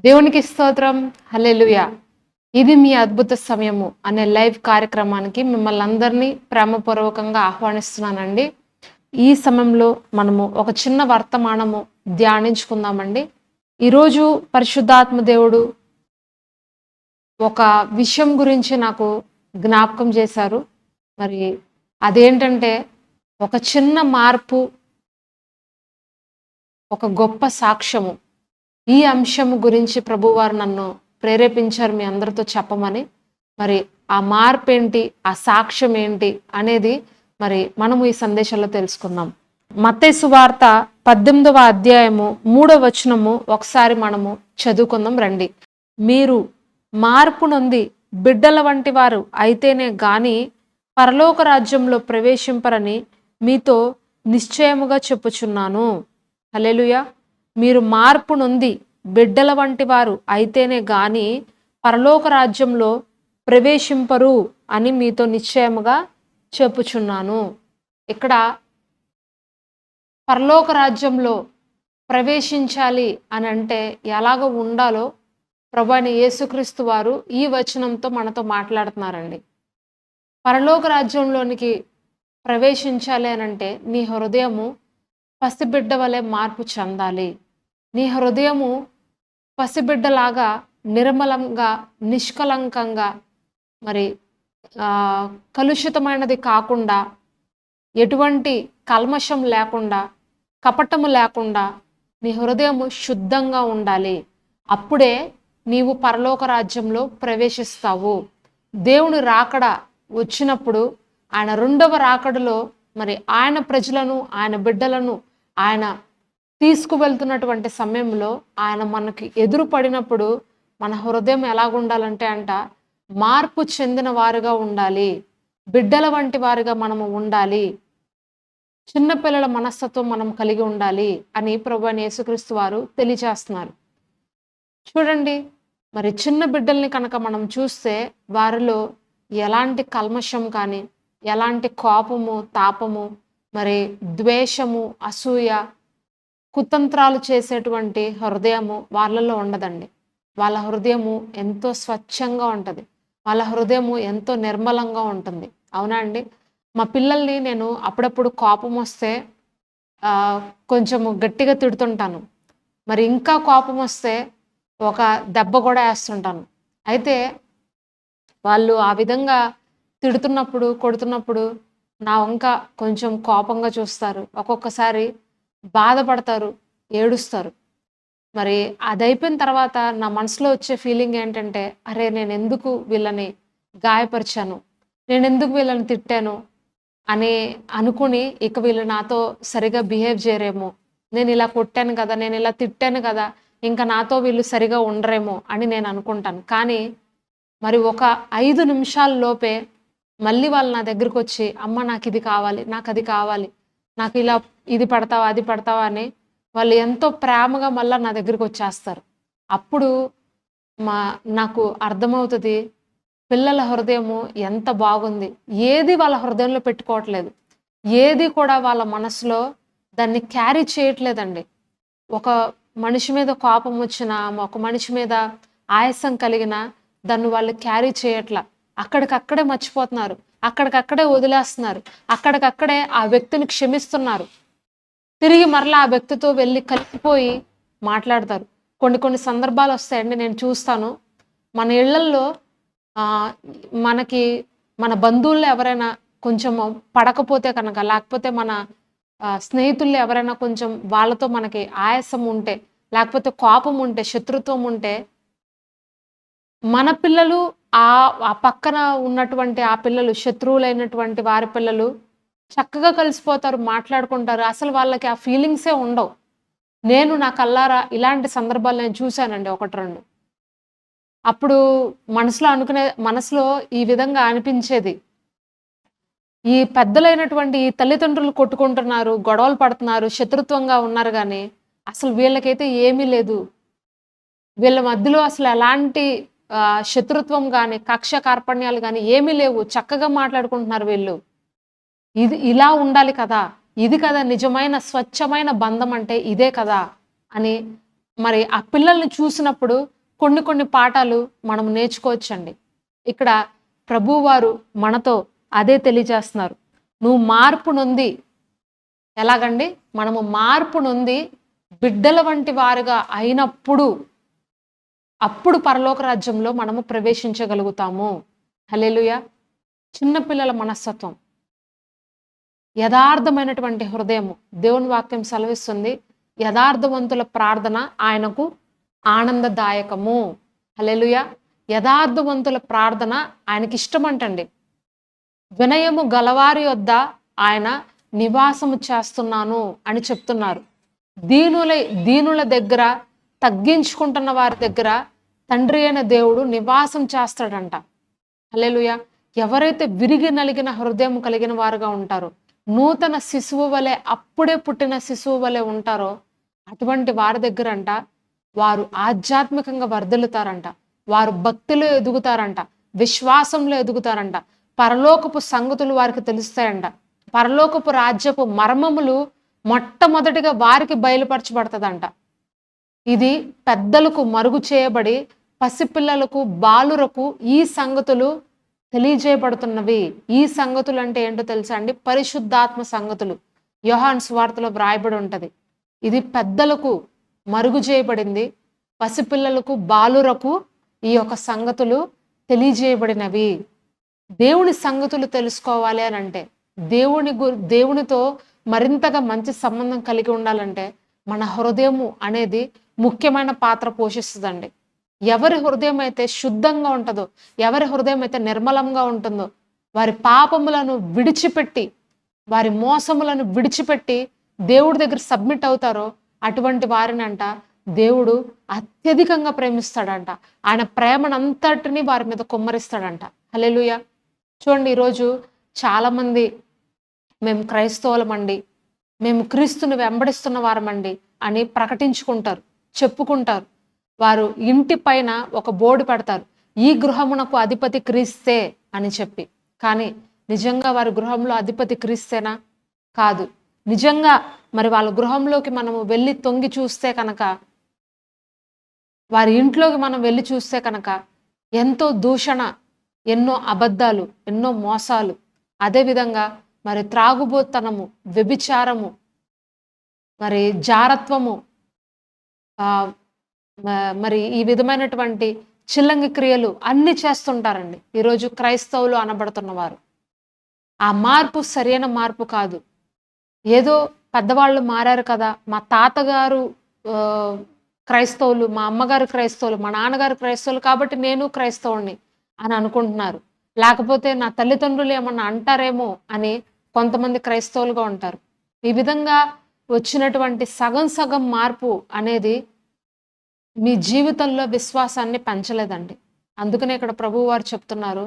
దేవునికి స్తోత్రం. హల్లెలూయా. ఇది మీ అద్భుత సమయము అనే లైవ్ కార్యక్రమానికి మిమ్మల్ని అందరినీ ప్రేమపూర్వకంగా ఆహ్వానిస్తున్నానండి. ఈ సమయంలో మనము ఒక చిన్న వర్తమానము ధ్యానించుకుందామండి. ఈరోజు పరిశుద్ధాత్మ దేవుడు ఒక విషయం గురించి నాకు జ్ఞాపకం చేశారు. మరి అదేంటంటే ఒక చిన్న మార్పు, ఒక గొప్ప సాక్ష్యము. ఈ అంశము గురించి ప్రభువారు నన్ను ప్రేరేపించారు మీ అందరితో చెప్పమని. మరి ఆ మార్పేంటి, ఆ సాక్ష్యం ఏంటి అనేది మరి మనము ఈ సందేశంలో తెలుసుకుందాం. మత్తయి సువార్త 18వ అధ్యాయము 3వ వచనము ఒకసారి మనము చదువుకుందాం రండి. మీరు మార్పు నొంది బిడ్డల వంటి వారు అయితేనే గాని పరలోక రాజ్యంలో ప్రవేశింపరని మీతో నిశ్చయముగా చెప్పుచున్నాను. హల్లెలూయా. మీరు మార్పు నొంది బిడ్డల వంటి వారు అయితేనే గాని పరలోక రాజ్యంలో ప్రవేశింపరు అని మీతో నిశ్చయముగా చెప్పుచున్నాను. ఇక్కడ పరలోక రాజ్యంలో ప్రవేశించాలి అని అంటే ఎలాగ ఉండాలో ప్రభువైన యేసుక్రీస్తు వారు ఈ వచనంతో మనతో మాట్లాడుతున్నారండి. పరలోక రాజ్యంలోనికి ప్రవేశించాలి అనంటే నీ హృదయము పసిబిడ్డ వలె మార్పు చెందాలి. నీ హృదయము పసిబిడ్డలాగా నిర్మలంగా, నిష్కలంకంగా, మరి కలుషితమైనది కాకుండా, ఎటువంటి కల్మషం లేకుండా, కపటము లేకుండా నీ హృదయము శుద్ధంగా ఉండాలి. అప్పుడే నీవు పరలోక రాజ్యంలో ప్రవేశిస్తావు. దేవుని రాకడ వచ్చినప్పుడు ఆయన రెండవ రాకడలో మరి ఆయన ప్రజలను, ఆయన బిడ్డలను ఆయన తీసుకువెళ్తున్నటువంటి సమయంలో ఆయన మనకి ఎదురు పడినప్పుడు మన హృదయం ఎలాగుండాలంటే మార్పు చెందిన వారుగా ఉండాలి. బిడ్డల వంటి వారుగా మనము ఉండాలి. చిన్నపిల్లల మనస్తత్వం మనం కలిగి ఉండాలి అని ప్రభువైన యేసుక్రీస్తు వారు తెలియజేస్తున్నారు. చూడండి, మరి చిన్న బిడ్డల్ని కనుక మనం చూస్తే వారిలో ఎలాంటి కల్మషం కానీ, ఎలాంటి కోపము, తాపము, మరి ద్వేషము, అసూయ, కుతంత్రాలు చేసేటువంటి హృదయము వాళ్ళలో ఉండదండి. వాళ్ళ హృదయము ఎంతో స్వచ్ఛంగా ఉంటుంది. వాళ్ళ హృదయము ఎంతో నిర్మలంగా ఉంటుంది. అవునా అండి? మా పిల్లల్ని నేను అప్పుడప్పుడు కోపం వస్తే కొంచెము గట్టిగా తిడుతుంటాను. మరి ఇంకా కోపం వస్తే ఒక దెబ్బ కూడా వేస్తుంటాను. అయితే వాళ్ళు ఆ విధంగా తిడుతున్నప్పుడు, కొడుతున్నప్పుడు నా వంక కొంచెం కోపంగా చూస్తారు. ఒక్కొక్కసారి బాధపడతారు, ఏడుస్తారు. మరి అదయిపోయిన తర్వాత నా మనసులో వచ్చే ఫీలింగ్ ఏంటంటే, అరే నేనెందుకు వీళ్ళని గాయపరిచాను, నేనెందుకు వీళ్ళని తిట్టాను అని అనుకుని, ఇక వీళ్ళు నాతో సరిగా బిహేవ్ చేయరేమో, నేను ఇలా కొట్టాను కదా, నేను ఇలా తిట్టాను కదా, ఇంకా నాతో వీళ్ళు సరిగా ఉండరేమో అని నేను అనుకుంటాను. కానీ మరి ఒక 5 నిమిషాల లోపే మళ్ళీ వాళ్ళు నా దగ్గరికి వచ్చి, అమ్మ నాకు ఇది కావాలి, నాకు అది కావాలి, నాకు ఇలా ఇది పెడతావా, అది పెడతావా అని వాళ్ళు ఎంతో ప్రేమగా మళ్ళా నా దగ్గరికి వచ్చేస్తారు. అప్పుడు నాకు అర్థమవుతుంది పిల్లల హృదయము ఎంత బాగుంది. ఏది వాళ్ళ హృదయంలో పెట్టుకోవట్లేదు. ఏది కూడా వాళ్ళ మనసులో దాన్ని క్యారీ చేయట్లేదండి. ఒక మనిషి మీద కోపం వచ్చినా, ఒక మనిషి మీద ఆయాసం కలిగినా దాన్ని వాళ్ళు క్యారీ చేయట్లా. అక్కడికక్కడే మర్చిపోతున్నారు. అక్కడికక్కడే వదిలేస్తున్నారు. అక్కడికక్కడే ఆ వ్యక్తిని క్షమిస్తున్నారు. తిరిగి మరలా ఆ వ్యక్తితో వెళ్ళి కలిసిపోయి మాట్లాడతారు. కొన్ని కొన్ని సందర్భాలు వస్తాయండి, నేను చూస్తాను. మన ఇళ్లల్లో మనకి మన బంధువుల్లో ఎవరైనా కొంచెం పడకపోతే కనుక, లేకపోతే మన స్నేహితుల్లో ఎవరైనా కొంచెం వాళ్ళతో మనకి ఆయాసం ఉంటే, లేకపోతే కోపం ఉంటే, శత్రుత్వం ఉంటే, మన పిల్లలు ఆ పక్కన ఉన్నటువంటి ఆ పిల్లలు, శత్రువులైనటువంటి వారి పిల్లలు చక్కగా కలిసిపోతారు, మాట్లాడుకుంటారు. అసలు వాళ్ళకి ఆ ఫీలింగ్సే ఉండవు. నేను నా కళ్ళారా ఇలాంటి సందర్భాలు నేను చూశానండి 1, 2. అప్పుడు మనసులో ఈ విధంగా అనిపించేది. ఈ పెద్దలైనటువంటి ఈ తల్లిదండ్రులు కొట్టుకుంటున్నారు, గొడవలు పడుతున్నారు, శత్రుత్వంగా ఉన్నారు గానీ, అసలు వీళ్ళకైతే ఏమీ లేదు. వీళ్ళ మధ్యలో అసలు ఎలాంటి శత్రుత్వం గానీ, కక్ష కార్పణ్యాలు గానీ ఏమీ లేవు. చక్కగా మాట్లాడుకుంటున్నారు వీళ్ళు. ఇలా ఉండాలి కదా! ఇది కదా నిజమైన స్వచ్ఛమైన బంధం అంటే ఇదే కదా! అని మరి ఆ పిల్లల్ని చూసినప్పుడు కొన్ని పాఠాలు మనం నేర్చుకోవచ్చండి. ఇక్కడ ప్రభువారు మనతో అదే తెలియజేస్తున్నారు. నువ్వు మార్పు నొంది, ఎలాగండి? మనము మార్పు నొంది బిడ్డల వంటి వారుగా అయినప్పుడు, అప్పుడు పరలోక రాజ్యంలో మనము ప్రవేశించగలుగుతాము. హల్లెలూయా! చిన్నపిల్లల మనస్తత్వం, యథార్థమైనటువంటి హృదయము, దేవుని వాక్యం సెలవిస్తుంది, యథార్థవంతుల ప్రార్థన ఆయనకు ఆనందదాయకము. హల్లెలూయా! యథార్థవంతుల ప్రార్థన ఆయనకి ఇష్టమంటండి. వినయము గలవారి వద్ద ఆయన నివాసము చేస్తున్నాను అని చెప్తున్నారు. దీనుల దగ్గర, తగ్గించుకుంటున్న వారి దగ్గర తండ్రి అయిన దేవుడు నివాసం చేస్తాడంట. హల్లెలూయా! ఎవరైతే విరిగి నలిగిన హృదయం కలిగిన వారుగా ఉంటారో, నూతన శిశువు వలె, అప్పుడే పుట్టిన శిశువు వలె ఉంటారో, అటువంటి వారి దగ్గరంట వారు ఆధ్యాత్మికంగా వర్ధిల్లుతారంట, వారు భక్తిలో ఎదుగుతారంట, విశ్వాసంలో ఎదుగుతారంట, పరలోకపు సంగతులు వారికి తెలుస్తాయంట, పరలోకపు రాజ్యపు మర్మములు మొట్టమొదటిగా వారికి బయలుపరచబడతదంట. ఇది పెద్దలకు మరుగు చేయబడి పసిపిల్లలకు, బాలురకు ఈ సంగతులు తెలియజేయబడుతున్నవి. ఈ సంగతులు అంటే ఏంటో తెలుసా అండి? పరిశుద్ధాత్మ సంగతులు. యోహాను సువార్తలో వ్రాయబడి ఉంటది. ఇది పెద్దలకు మరుగు చేయబడింది, పసిపిల్లలకు, బాలురకు ఈ యొక్క సంగతులు తెలియజేయబడినవి. దేవుని సంగతులు తెలుసుకోవాలి అని అంటే, దేవునితో మరింతగా మంచి సంబంధం కలిగి ఉండాలంటే మన హృదయము అనేది ముఖ్యమైన పాత్ర పోషిస్తుందండి. ఎవరి హృదయం అయితే శుద్ధంగా ఉంటుందో, ఎవరి హృదయం అయితే నిర్మలంగా ఉంటుందో, వారి పాపములను విడిచిపెట్టి, వారి మోసములను విడిచిపెట్టి దేవుడి దగ్గర సబ్మిట్ అవుతారో, అటువంటి వారిని అంట దేవుడు అత్యధికంగా ప్రేమిస్తాడంట. ఆయన ప్రేమనంతటిని వారి మీద కుమ్మరిస్తాడంట. హల్లెలూయా! చూడండి, ఈరోజు చాలామంది మేము క్రైస్తవులమండి, మేము క్రీస్తుని వెంబడిస్తున్న వారమండి అని ప్రకటించుకుంటారు, చెప్పుకుంటారు. వారు ఇంటి పైన ఒక బోర్డు పెడతారు, ఈ గృహమునకు అధిపతి క్రీస్తే అని చెప్పి. కానీ నిజంగా వారి గృహంలో అధిపతి క్రీస్తేనా? కాదు. నిజంగా మరి వాళ్ళ గృహంలోకి మనము వెళ్ళి తొంగి చూస్తే కనుక, వారి ఇంట్లోకి మనం వెళ్ళి చూస్తే కనుక ఎంతో దూషణ, ఎన్నో అబద్ధాలు, ఎన్నో మోసాలు, అదేవిధంగా మరి త్రాగుబోతనము, వ్యభిచారము, మరి జారత్వము, మరి ఈ విధమైనటువంటి చిల్లంగి క్రియలు అన్ని చేస్తుంటారండి ఈరోజు క్రైస్తవులు అనబడుతున్నవారు. ఆ మార్పు సరైన మార్పు కాదు. ఏదో పెద్దవాళ్ళు మారారు కదా, మా తాతగారు క్రైస్తవులు, మా అమ్మగారు క్రైస్తవులు, మా నాన్నగారు క్రైస్తవులు కాబట్టి నేను క్రైస్తవుణ్ణి అని అనుకుంటున్నారు. లేకపోతే నా తల్లిదండ్రులు ఏమన్నా అంటారేమో అని కొంతమంది క్రైస్తవులుగా ఉంటారు. ఈ విధంగా వచ్చినటువంటి సగం సగం మార్పు అనేది మీ జీవితంలో విశ్వాసాన్ని పెంచలేదండి. అందుకనే ఇక్కడ ప్రభువు వారు చెప్తున్నారు,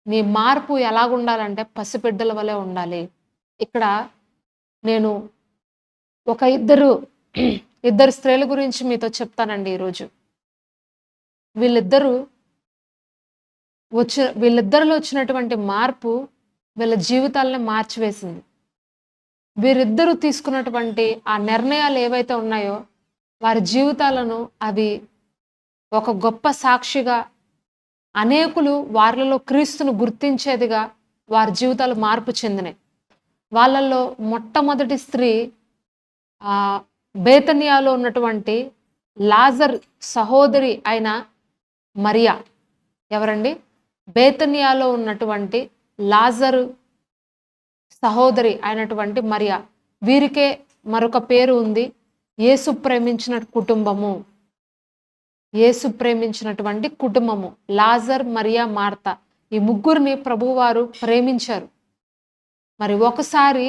నీ మార్పు ఎలాగుండాలంటే పసిబిడ్డల వలె ఉండాలి. ఇక్కడ నేను ఒక ఇద్దరు స్త్రీల గురించి మీతో చెప్తానండి ఈరోజు. వీళ్ళిద్దరిలో వచ్చినటువంటి మార్పు వీళ్ళ జీవితాలని మార్చివేసింది. వీరిద్దరూ తీసుకున్నటువంటి ఆ నిర్ణయాలు ఏవైతే ఉన్నాయో వారి జీవితాలను అవి ఒక గొప్ప సాక్షిగా, అనేకులు వారిలో క్రీస్తును గుర్తించేదిగా వారి జీవితాలు మార్పు చెందినాయి. వాళ్ళల్లో మొట్టమొదటి స్త్రీ బేతనియాలో ఉన్నటువంటి లాజర్ సహోదరి అయిన మరియా. ఎవరండి? బేతనియాలో ఉన్నటువంటి లాజరు సహోదరి అయినటువంటి మరియా. వీరికే మరొక పేరు ఉంది, యేసు ప్రేమించిన కుటుంబము. యేసు ప్రేమించినటువంటి కుటుంబము. లాజర్, మరియా, మార్తా, ఈ ముగ్గురిని ప్రభువారు ప్రేమించారు. మరి ఒకసారి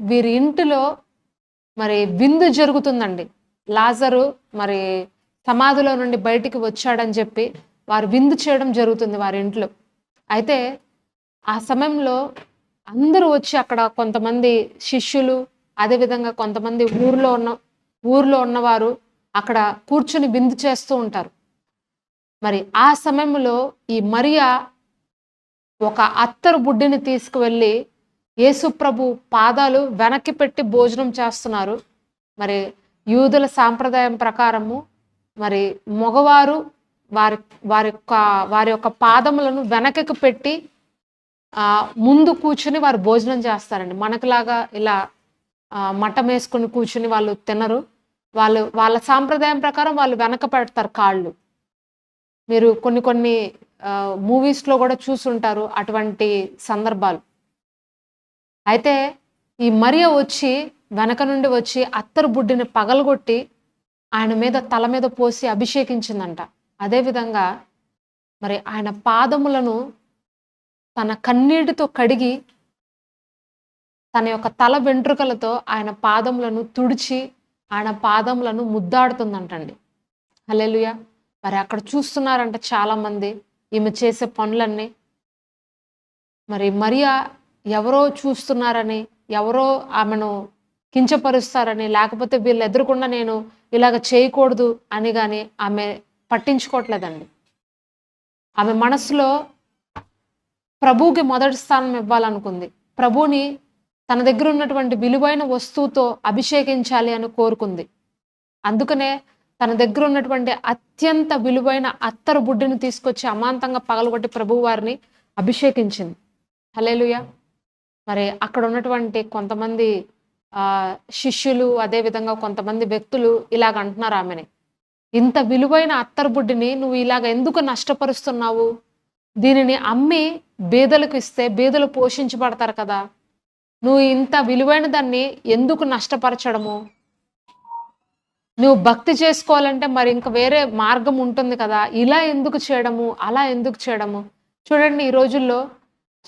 వీరి ఇంటిలో మరి విందు జరుగుతుందండి. లాజరు మరి సమాధిలో నుండి బయటికి వచ్చాడని చెప్పి వారు విందు చేయడం జరుగుతుంది వారి ఇంట్లో. అయితే ఆ సమయంలో అందరూ వచ్చి అక్కడ కొంతమంది శిష్యులు, అదేవిధంగా కొంతమంది ఊర్లో ఉన్నవారు అక్కడ కూర్చుని విందు చేస్తూ ఉంటారు. మరి ఆ సమయంలో ఈ మరియా ఒక అత్తరు బుడ్డిని తీసుకువెళ్ళి యేసు ప్రభు పాదాలు వెనక్కి పెట్టి భోజనం చేస్తున్నారు. మరి యూదుల సాంప్రదాయం ప్రకారము మరి మగవారు వారి వారి యొక్క పాదములను వెనకకు పెట్టి ముందు కూర్చుని వారు భోజనం చేస్తారండి. మనకులాగా ఇలా మఠం వేసుకుని కూర్చుని వాళ్ళు తినరు. వాళ్ళ సాంప్రదాయం ప్రకారం వాళ్ళు వెనక పెడతారు కాళ్ళు. మీరు కొన్ని మూవీస్లో కూడా చూసుంటారు అటువంటి సందర్భాలు. అయితే ఈ మరియ వచ్చి వెనక నుండి వచ్చి అత్తరు బుడ్డిని పగలగొట్టి ఆయన మీద తల మీద పోసి అభిషేకించిందంట. అదేవిధంగా మరి ఆయన పాదములను తన కన్నీటితో కడిగి తన యొక్క తల వెంట్రుకలతో ఆయన పాదములను తుడిచి ఆయన పాదములను ముద్దాడుతుందంటండి. హల్లెలూయా. మరి అక్కడ చూస్తున్నారంట చాలామంది ఈమె చేసే పనులన్నీ. మరి మరియా ఎవరో చూస్తున్నారని, ఎవరో ఆమెను కించపరుస్తారని, లేకపోతే వీళ్ళు ఎదురుకుండా నేను ఇలాగ చేయకూడదు అని కానీ ఆమె పట్టించుకోవట్లేదండి. ఆమె మనసులో ప్రభువుకి మొదటి స్థానం ఇవ్వాలనుకుంది. ప్రభువుని తన దగ్గర ఉన్నటువంటి విలువైన వస్తువుతో అభిషేకించాలి అని కోరుకుంది. అందుకనే తన దగ్గర ఉన్నటువంటి అత్యంత విలువైన అత్తరు బుడ్డిని తీసుకొచ్చి అమాంతంగా పగలగొట్టి ప్రభువు వారిని అభిషేకించింది. హల్లెలూయా. మరి అక్కడ ఉన్నటువంటి కొంతమంది శిష్యులు, అదేవిధంగా కొంతమంది వ్యక్తులు ఇలాగ అంటున్నారు ఆమెని, ఇంత విలువైన అత్తరు బుడ్డిని నువ్వు ఇలాగ ఎందుకు నష్టపరుస్తున్నావు? దీనిని అమ్మి బీదలకు ఇస్తే బీదలు పోషించబడతారు కదా, నువ్వు ఇంత విలువైన దాన్ని ఎందుకు నష్టపరచడము? నువ్వు భక్తి చేసుకోవాలంటే మరి ఇంక వేరే మార్గం ఉంటుంది కదా, ఇలా ఎందుకు చేయడము, అలా ఎందుకు చేయడము? చూడండి, ఈ రోజుల్లో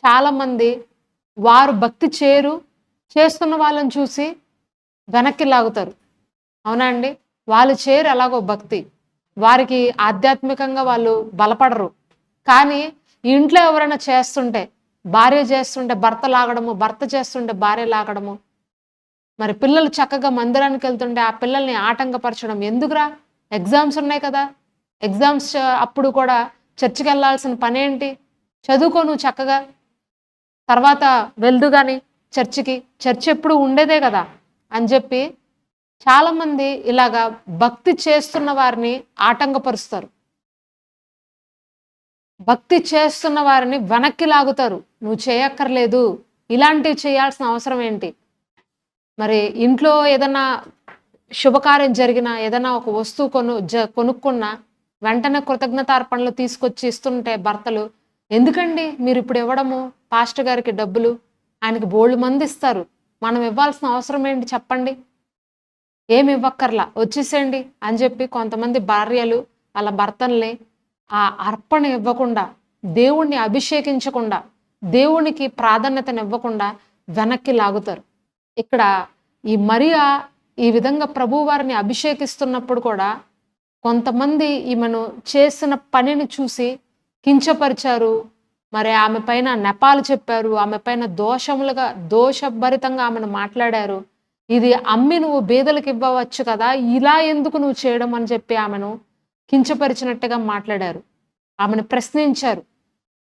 చాలామంది వారు భక్తి చేస్తున్న వాళ్ళని చూసి వెనక్కి లాగుతారు. అవునా అండి? వాళ్ళు చేయరు ఎలాగో భక్తి, వారికి ఆధ్యాత్మికంగా వాళ్ళు బలపడరు. కానీ ఇంట్లో ఎవరైనా చేస్తుంటే, భార్య చేస్తుంటే భర్త లాగడము, భర్త చేస్తుంటే భార్య లాగడము, మరి పిల్లలు చక్కగా మందిరానికి వెళ్తుంటే ఆ పిల్లల్ని ఆటంకపరచడం. ఎందుకురా, ఎగ్జామ్స్ ఉన్నాయి కదా, ఎగ్జామ్స్ అప్పుడు కూడా చర్చికి వెళ్ళాల్సిన పనేంటి? చదువుకో నువ్వు చక్కగా, తర్వాత వెళ్దు కానీ చర్చికి, చర్చ్ ఎప్పుడు ఉండేదే కదా అని చెప్పి చాలామంది ఇలాగా భక్తి చేస్తున్న వారిని ఆటంకపరుస్తారు. భక్తి చేస్తున్న వారిని వెనక్కి లాగుతారు. నువ్వు చేయక్కర్లేదు, ఇలాంటివి చేయాల్సిన అవసరం ఏంటి? మరి ఇంట్లో ఏదన్నా శుభకార్యం జరిగినా, ఏదైనా ఒక వస్తువు కొనుక్కున్నా వెంటనే కృతజ్ఞతార్పణలు తీసుకొచ్చి ఇస్తుంటే భర్తలు, ఎందుకండి మీరు ఇప్పుడు ఇవ్వడము పాస్టర్ గారికి డబ్బులు, ఆయనకి బోల్డ్ మంది ఇస్తారు, మనం ఇవ్వాల్సిన అవసరం ఏంటి చెప్పండి? ఏమి ఇవ్వక్కర్లా, వచ్చేసేయండి అని చెప్పి కొంతమంది భార్యలు వాళ్ళ భర్తల్ని ఆ అర్పణ ఇవ్వకుండా, దేవుణ్ణి అభిషేకించకుండా, దేవునికి ప్రాధాన్యతనివ్వకుండా వెనక్కి లాగుతారు. ఇక్కడ ఈ మరియా ఈ విధంగా ప్రభువారిని అభిషేకిస్తున్నప్పుడు కూడా కొంతమంది ఈమెను చేసిన పనిని చూసి కించపరిచారు. మరి ఆమె పైన నెపాలు చెప్పారు, ఆమె పైన దోషభరితంగా ఆమెను మాట్లాడారు. ఇది అమ్మి నువ్వు బీదలకు ఇవ్వవచ్చు కదా, ఇలా ఎందుకు నువ్వు చేయడం అని చెప్పి ఆమెను కించపరిచినట్టుగా మాట్లాడారు, ఆమెను ప్రశ్నించారు.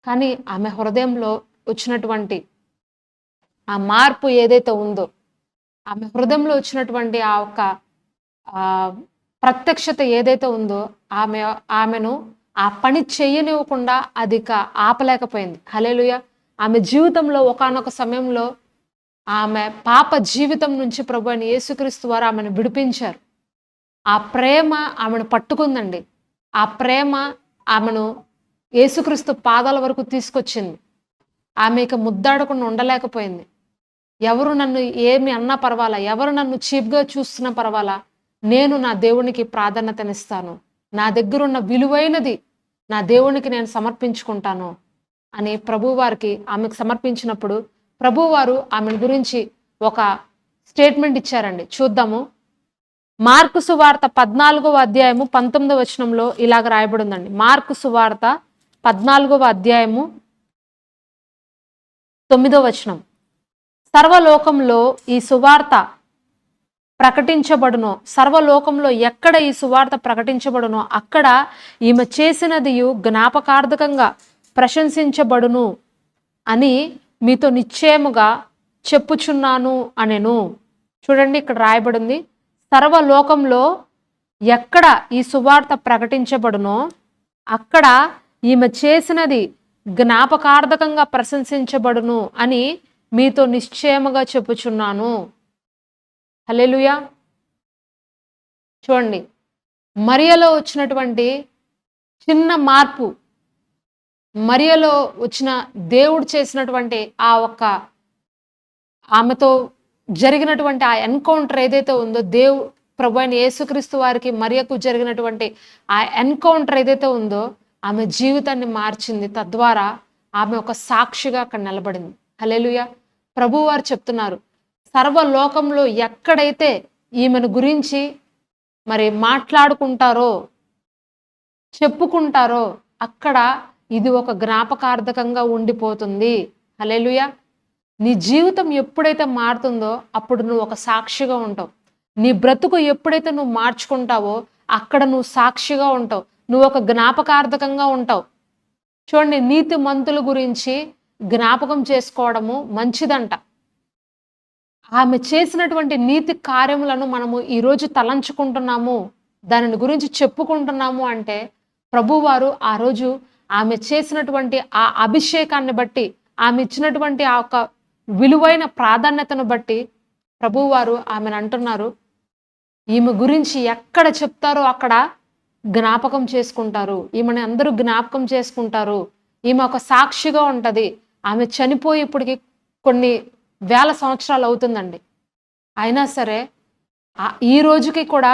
కానీ ఆమె హృదయంలో వచ్చినటువంటి ఆ మార్పు ఏదైతే ఉందో, ఆమె హృదయంలో వచ్చినటువంటి ఆ ఒక్క ప్రత్యక్షత ఏదైతే ఉందో, ఆమెను ఆ పని చెయ్యనివ్వకుండా అది ఆపలేకపోయింది. హల్లెలూయా. ఆమె జీవితంలో ఒకానొక సమయంలో ఆమె పాప జీవితం నుంచి ప్రభువైన యేసుక్రీస్తు వారు ఆమెను విడిపించారు. ఆ ప్రేమ ఆమెను పట్టుకుందండి. ఆ ప్రేమ ఆమెను యేసుక్రీస్తు పాదాల వరకు తీసుకొచ్చింది. ఆమె ఇక ముద్దాడకుండా ఉండలేకపోయింది. ఎవరు నన్ను ఏమి అన్నా పర్వాలా, ఎవరు నన్ను చీప్గా చూస్తున్నా పర్వాలా, నేను నా దేవునికి ప్రాధాన్యతనిస్తాను, నా దగ్గరున్న విలువైనది నా దేవునికి నేను సమర్పించుకుంటాను అని ప్రభువారికి ఆమెకు సమర్పించినప్పుడు ప్రభువారు ఆమెను గురించి ఒక స్టేట్మెంట్ ఇచ్చారండి. చూద్దాము. మార్కు సువార్త 14వ అధ్యాయము 19వ వచనంలో ఇలాగ రాయబడి ఉందండి. మార్కు సువార్త 14వ అధ్యాయము 9వ వచనం. సర్వలోకంలో ఈ సువార్త ప్రకటించబడునో, సర్వలోకంలో ఎక్కడ ఈ సువార్త ప్రకటించబడునో అక్కడ ఈమె చేసినదియు జ్ఞాపకార్థకంగా ప్రశంసించబడును అని మీతో నిశ్చయముగా చెప్పుచున్నాను అనెను. చూడండి, ఇక్కడ రాయబడింది, సర్వలోకంలో ఎక్కడ ఈ సువార్త ప్రకటించబడునో అక్కడ ఈమె చేసినది జ్ఞాపకార్థకంగా ప్రశంసించబడును అని మీతో నిశ్చయముగా చెప్పుచున్నాను. హల్లెలూయా. చూడండి, మరియలో వచ్చినటువంటి చిన్న మార్పు, మరియలో వచ్చిన దేవుడు చేసినటువంటి ఆ ఒక్క ఆమెతో జరిగినటువంటి ఆ ఎన్కౌంటర్ ఏదైతే ఉందో, ప్రభు అయిన యేసుక్రీస్తు వారికి మరియకు జరిగినటువంటి ఆ ఎన్కౌంటర్ ఏదైతే ఉందో ఆమె జీవితాన్ని మార్చింది. తద్వారా ఆమె ఒక సాక్షిగా అక్కడ నిలబడింది. హల్లెలూయా. ప్రభు వారు చెప్తున్నారు, సర్వలోకంలో ఎక్కడైతే ఈమెను గురించి మరి మాట్లాడుకుంటారో, చెప్పుకుంటారో అక్కడ ఇది ఒక జ్ఞాపకార్థకంగా ఉండిపోతుంది. హల్లెలూయా. నీ జీవితం ఎప్పుడైతే మారుతుందో అప్పుడు నువ్వు ఒక సాక్షిగా ఉంటావు. నీ బ్రతుకు ఎప్పుడైతే నువ్వు మార్చుకుంటావో అక్కడ నువ్వు సాక్షిగా ఉంటావు. నువ్వు ఒక జ్ఞాపకార్థకంగా ఉంటావు. చూడండి, నీతి మంతుల గురించి జ్ఞాపకం చేసుకోవడము మంచిదంట. ఆమె చేసినటువంటి నీతి కార్యములను మనము ఈరోజు తలంచుకుంటున్నాము, దానిని గురించి చెప్పుకుంటున్నాము అంటే ప్రభువారు ఆ రోజు ఆమె చేసినటువంటి ఆ అభిషేకాన్ని బట్టి, ఆమె ఇచ్చినటువంటి ఆ ఒక విలువైన ప్రాధాన్యతను బట్టి ప్రభువారు ఆమెను అంటున్నారు, ఈమె గురించి ఎక్కడ చెప్తారో అక్కడ జ్ఞాపకం చేసుకుంటారు, ఈమెను అందరూ జ్ఞాపకం చేసుకుంటారు, ఈమె ఒక సాక్షిగా ఉంటుంది. ఆమె చనిపోయి ఇప్పటికి కొన్ని వేల సంవత్సరాలు అవుతుందండి. అయినా సరే ఈ రోజుకి కూడా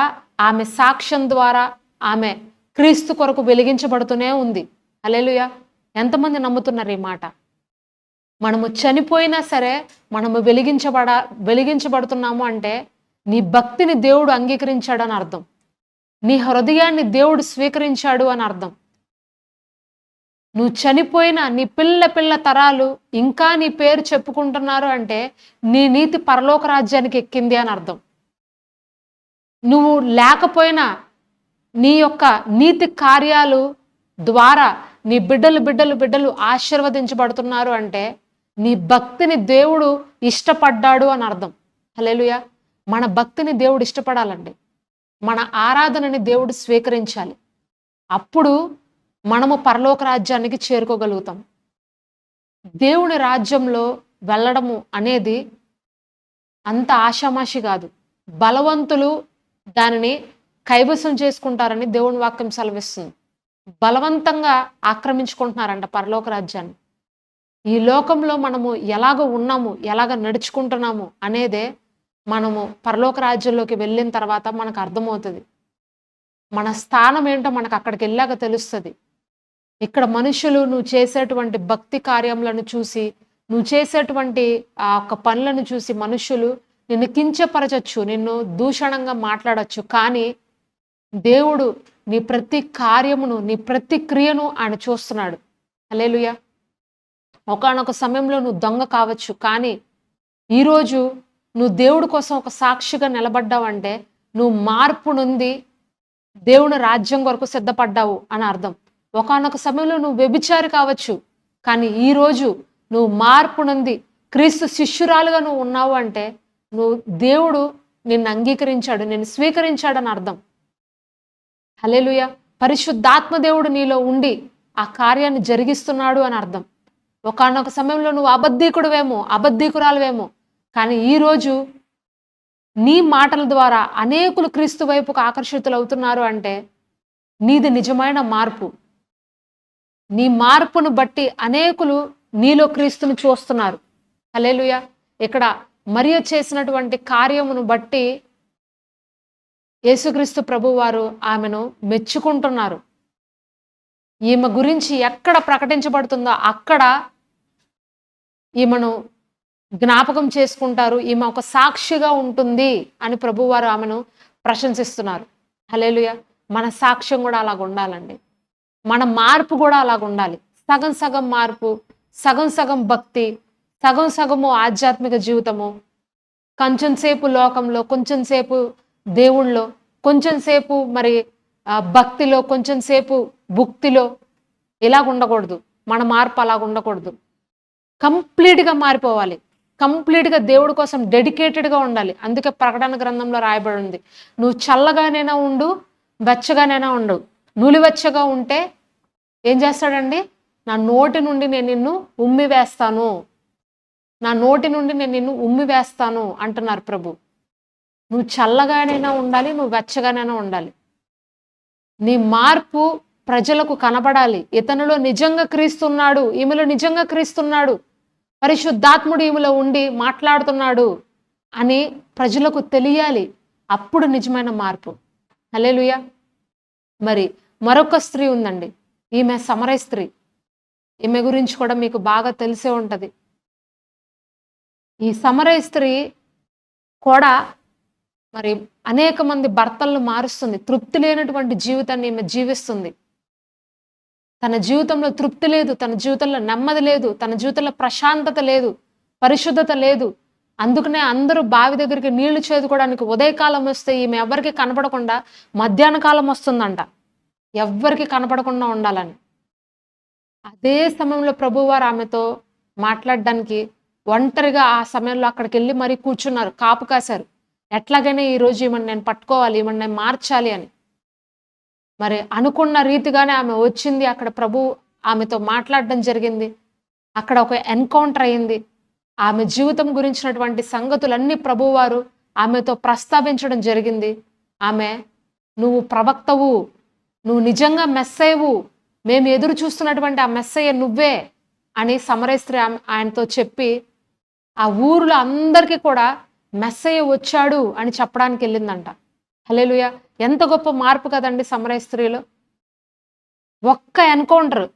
ఆమె సాక్ష్యం ద్వారా ఆమె క్రీస్తు కొరకు వెలిగించబడుతూనే ఉంది. హల్లెలూయా. ఎంతమంది నమ్ముతున్నారు ఈ మాట? మనము చనిపోయినా సరే మనము వెలిగించబడుతున్నాము అంటే నీ భక్తిని దేవుడు అంగీకరించాడు అని అర్థం. నీ హృదయాన్ని దేవుడు స్వీకరించాడు అని అర్థం. నువ్వు చనిపోయినా నీ పిల్ల తరాలు ఇంకా నీ పేరు చెప్పుకుంటున్నారు అంటే నీ నీతి పరలోక రాజ్యానికి ఎక్కింది అని అర్థం. నువ్వు లేకపోయినా నీ యొక్క నీతి కార్యాలు ద్వారా నీ బిడ్డలు ఆశీర్వదించబడుతున్నారు అంటే నీ భక్తిని దేవుడు ఇష్టపడ్డాడు అని అర్థం. హల్లెలూయా. మన భక్తిని దేవుడు ఇష్టపడాలండి. మన ఆరాధనని దేవుడు స్వీకరించాలి. అప్పుడు మనము పరలోక రాజ్యానికి చేరుకోగలుగుతాం. దేవుని రాజ్యంలో వెళ్ళడము అనేది అంత ఆషామాషి కాదు. బలవంతులు దానిని కైవసం చేసుకుంటారని దేవుని వాక్యం సెలవిస్తుంది. బలవంతంగా ఆక్రమించుకుంటున్నారంట పరలోక రాజ్యాన్ని. ఈ లోకంలో మనము ఎలాగ ఉన్నాము, ఎలాగ నడుచుకుంటున్నాము అనేదే మనము పరలోక రాజ్యంలోకి వెళ్ళిన తర్వాత మనకు అర్థమవుతుంది. మన స్థానం ఏంటో మనకు అక్కడికి వెళ్ళాక తెలుస్తుంది. ఇక్కడ మనుషులు నువ్వు చేసేటువంటి భక్తి కార్యములను చూసి, నువ్వు చేసేటువంటి ఆ యొక్క పనులను చూసి మనుషులు నిన్ను కించపరచచ్చు, నిన్ను దూషణంగా మాట్లాడచ్చు. కానీ దేవుడు నీ ప్రతి కార్యమును, నీ ప్రతి క్రియను ఆయన చూస్తున్నాడు. హల్లెలూయా. ఒకానొక సమయంలో నువ్వు దొంగ కావచ్చు, కానీ ఈరోజు నువ్వు దేవుడి కోసం ఒక సాక్షిగా నిలబడ్డావంటే నువ్వు మార్పు నుండి దేవుని రాజ్యం కొరకు సిద్ధపడ్డావు అని అర్థం. ఒకానొక సమయంలో నువ్వు వ్యభిచారి కావచ్చు, కానీ ఈరోజు నువ్వు మార్పు నుండి క్రీస్తు శిష్యురాలుగా నువ్వు ఉన్నావు అంటే నువ్వు దేవుడు నిన్ను అంగీకరించాడు, నిన్ను స్వీకరించాడని అర్థం. హల్లెలూయా. పరిశుద్ధాత్మ దేవుడు నీలో ఉండి ఆ కార్యాన్ని జరిగిస్తున్నాడు అని అర్థం. ఒకానొక సమయంలో నువ్వు అబద్ధీకురాలువేమో, కానీ ఈరోజు నీ మాటల ద్వారా అనేకులు క్రీస్తు వైపుకు ఆకర్షితులు అవుతున్నారు అంటే నీది నిజమైన మార్పు. నీ మార్పును బట్టి అనేకులు నీలో క్రీస్తుని చూస్తున్నారు. హల్లెలూయా. ఇక్కడ మరియ చేసినటువంటి కార్యమును బట్టి యేసుక్రీస్తు ప్రభువారు ఆమెను మెచ్చుకుంటున్నారు. ఈమె గురించి ఎక్కడ ప్రకటించబడుతుందో అక్కడ ఈమెను జ్ఞాపకం చేసుకుంటారు. ఈమె ఒక సాక్షిగా ఉంటుంది అని ప్రభువారు ఆమెను ప్రశంసిస్తున్నారు. హల్లెలూయా. మన సాక్ష్యం కూడా అలాగ ఉండాలండి. మన మార్పు కూడా అలాగ ఉండాలి. సగం మార్పు, సగం భక్తి, సగము ఆధ్యాత్మిక జీవితము, కొంచెం సేపు లోకంలో, కొంచెం సేపు దేవుళ్ళో, కొంచెం సేపు మరి భక్తిలో, కొంచెం సేపు భుక్తిలో. ఇలాగ ఉండకూడదు. మన మార్పు అలాగ ఉండకూడదు. కంప్లీట్గా మారిపోవాలి. కంప్లీట్గా దేవుడి కోసం డెడికేటెడ్గా ఉండాలి. అందుకే ప్రకటన గ్రంథంలో రాయబడి ఉంది, నువ్వు చల్లగానైనా ఉండు, వెచ్చగానైనా ఉండు. నులివెచ్చగా ఉంటే ఏం చేస్తాడండి? నా నోటి నుండి నేను నిన్ను ఉమ్మి వేస్తాను, నా నోటి నుండి నేను నిన్ను ఉమ్మి వేస్తాను అంటున్నారు ప్రభు. నువ్వు చల్లగానైనా ఉండాలి, నువ్వు వెచ్చగానైనా ఉండాలి. నీ మార్పు ప్రజలకు కనబడాలి. ఇతనిలో నిజంగా క్రీస్తున్నాడు, ఈమెలో నిజంగా క్రీస్తున్నాడు, పరిశుద్ధాత్ముడు ఈమెలో ఉండి మాట్లాడుతున్నాడు అని ప్రజలకు తెలియాలి. అప్పుడు నిజమైన మార్పు. హల్లెలూయా. మరి మరొక స్త్రీ ఉందండి, ఈమె సమరయ స్త్రీ. ఈమె గురించి కూడా మీకు బాగా తెలిసే ఉంటది. ఈ సమరయ స్త్రీ కూడా మరి అనేక మంది భర్తలను మారుస్తుంది. తృప్తి లేనటువంటి జీవితాన్ని ఈమె జీవిస్తుంది. తన జీవితంలో తృప్తి లేదు, తన జీవితంలో నెమ్మది లేదు, తన జీవితంలో ప్రశాంతత లేదు, పరిశుద్ధత లేదు. అందుకనే అందరూ బావి దగ్గరికి నీళ్లు చేదుకోవడానికి ఉదయకాలం వస్తే ఈమె ఎవరికి కనపడకుండా మధ్యాహ్న కాలం వస్తుందంట, ఎవ్వరికి కనపడకుండా ఉండాలని. అదే సమయంలో ప్రభువారు ఆమెతో మాట్లాడడానికి ఒంటరిగా ఆ సమయంలో అక్కడికి వెళ్ళి మరీ కూర్చున్నారు, కాపు కాశారు. ఎట్లాగైనా ఈరోజు ఈమెను నేను పట్టుకోవాలి, ఈమెను నేను మార్చాలి అని. మరి అనుకున్న రీతిగానే ఆమె వచ్చింది. అక్కడ ప్రభు ఆమెతో మాట్లాడడం జరిగింది. అక్కడ ఒక ఎన్కౌంటర్ అయింది. ఆమె జీవితం గురించినటువంటి సంగతులన్నీ ప్రభువారు ఆమెతో ప్రస్తావించడం జరిగింది. ఆమె, నువ్వు ప్రవక్తవు, నువ్వు నిజంగా మెస్సయ్యవు, మేము ఎదురు చూస్తున్నటువంటి ఆ మెస్సయ్య నువ్వే అని సమరయ స్త్రీ ఆయనతో చెప్పి ఆ ఊరిలో అందరికీ కూడా మెస్సయ్య వచ్చాడు అని చెప్పడానికి వెళ్ళిందంట. హల్లెలూయా. ఎంత గొప్ప మార్పు కదండి సమరయ స్త్రీలో. ఒక్క ఎన్కౌంటర్,